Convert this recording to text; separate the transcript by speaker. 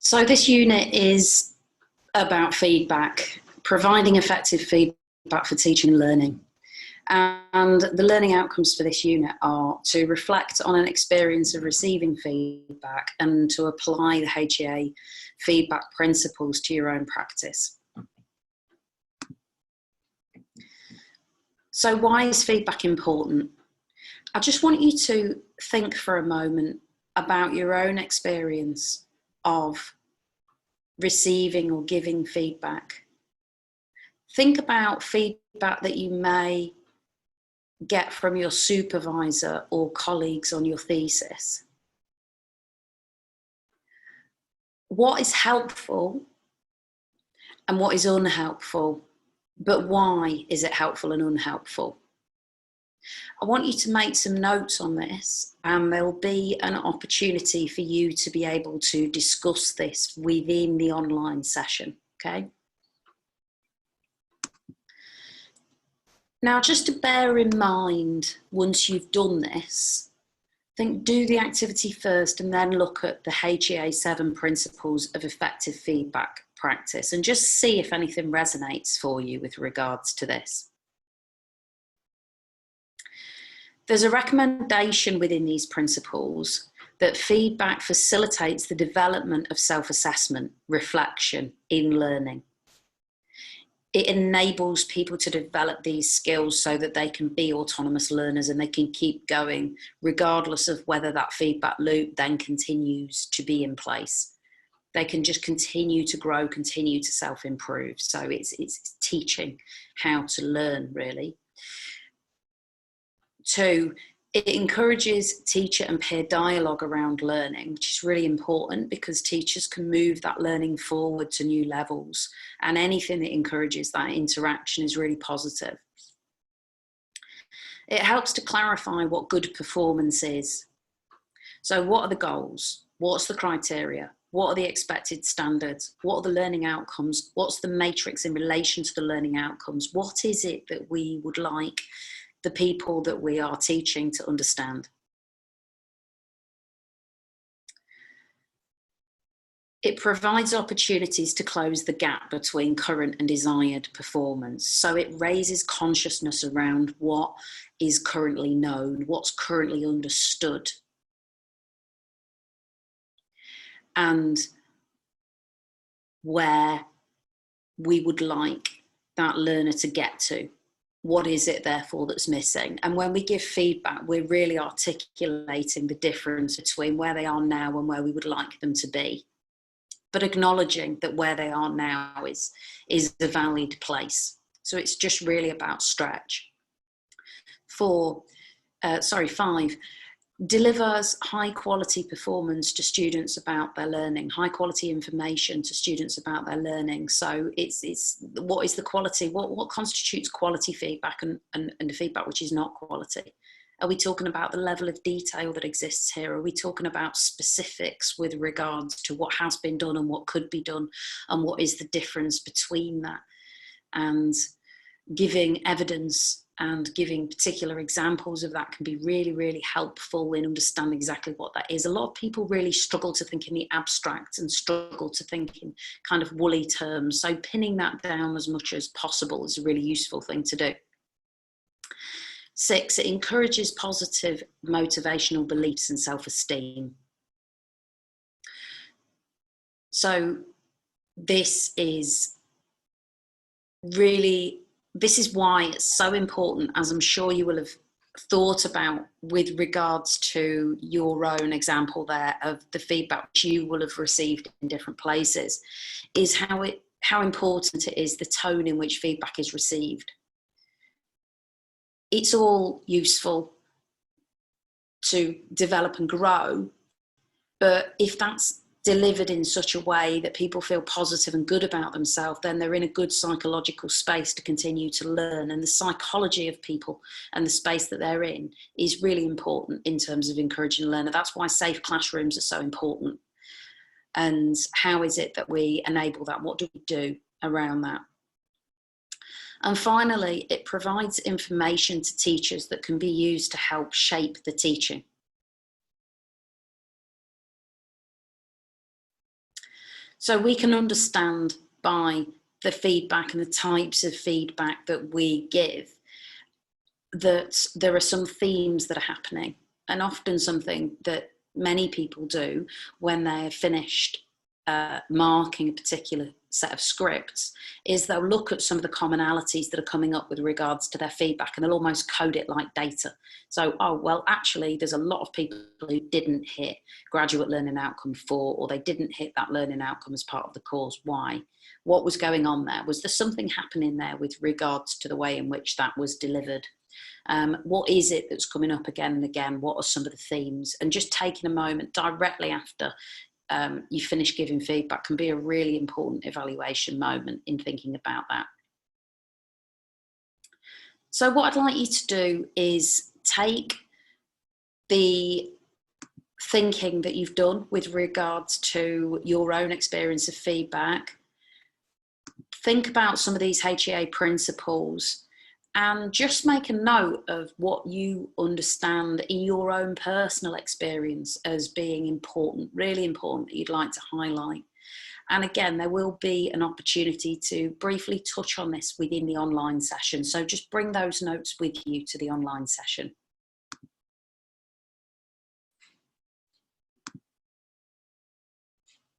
Speaker 1: So this unit is about feedback, providing effective feedback for teaching and learning. And the learning outcomes for this unit are to reflect on an experience of receiving feedback and to apply the HEA feedback principles to your own practice. So why is feedback important? I just want you to think for a moment about your own experience of receiving or giving feedback. Think about feedback that you may get from your supervisor or colleagues on your thesis. What is helpful and what is unhelpful, but why is it helpful and unhelpful? I want you to make some notes on this, and there'll be an opportunity for you to be able to discuss this within the online session, okay? Now, just to bear in mind, once you've done this, do the activity first and then look at the HEA 7 principles of effective feedback practice and just see if anything resonates for you with regards to this. There's a recommendation within these principles that feedback facilitates the development of self-assessment, reflection in learning. It enables people to develop these skills so that they can be autonomous learners and they can keep going regardless of whether that feedback loop then continues to be in place. They can just continue to grow, continue to self-improve. So it's teaching how to learn, really. 2, it encourages teacher and peer dialogue around learning, which is really important because teachers can move that learning forward to new levels, and anything that encourages that interaction is really positive. It helps to clarify what good performance is. So what are the goals? What's the criteria? What are the expected standards? What are the learning outcomes? What's the matrix in relation to the learning outcomes? What is it that we would like the people that we are teaching to understand? It provides opportunities to close the gap between current and desired performance. So it raises consciousness around what is currently known, what's currently understood, and where we would like that learner to get to. What is it, therefore, that's missing? And when we give feedback, we're really articulating the difference between where they are now and where we would like them to be, but acknowledging that where they are now is a valid place. So it's just really about stretch. 5, delivers high quality performance to students about their learning, high quality information to students about their learning. So it's what is the quality, what constitutes quality feedback and feedback which is not quality? Are we talking about the level of detail that exists here? Are we talking about specifics with regards to what has been done and what could be done, and what is the difference between that? And giving evidence and giving particular examples of that can be really, really helpful in understanding exactly what that is. A lot of people really struggle to think in the abstract and struggle to think in kind of woolly terms. So pinning that down as much as possible is a really useful thing to do. 6, it encourages positive motivational beliefs and self-esteem. So this is why it's so important, as I'm sure you will have thought about with regards to your own example there of the feedback which you will have received in different places, is how important it is the tone in which feedback is received. It's all useful to develop and grow, but if that's delivered in such a way that people feel positive and good about themselves, then they're in a good psychological space to continue to learn. And the psychology of people and the space that they're in is really important in terms of encouraging a learner. That's why safe classrooms are so important. And how is it that we enable that? What do we do around that? And finally, it provides information to teachers that can be used to help shape the teaching. So we can understand by the feedback and the types of feedback that we give that there are some themes that are happening, and often something that many people do when they're finished marking a particular set of scripts is they'll look at some of the commonalities that are coming up with regards to their feedback, and they'll almost code it like data. So, oh, well, actually, there's a lot of people who didn't hit graduate learning outcome 4, or they didn't hit that learning outcome as part of the course. Why? What was going on there? Was there something happening there with regards to the way in which that was delivered? What is it that's coming up again and again? What are some of the themes? And just taking a moment directly after you finish giving feedback can be a really important evaluation moment in thinking about that. So what I'd like you to do is take the thinking that you've done with regards to your own experience of feedback, think about some of these HEA principles, and just make a note of what you understand in your own personal experience as being important, really important, that you'd like to highlight. And again, there will be an opportunity to briefly touch on this within the online session. So just bring those notes with you to the online session.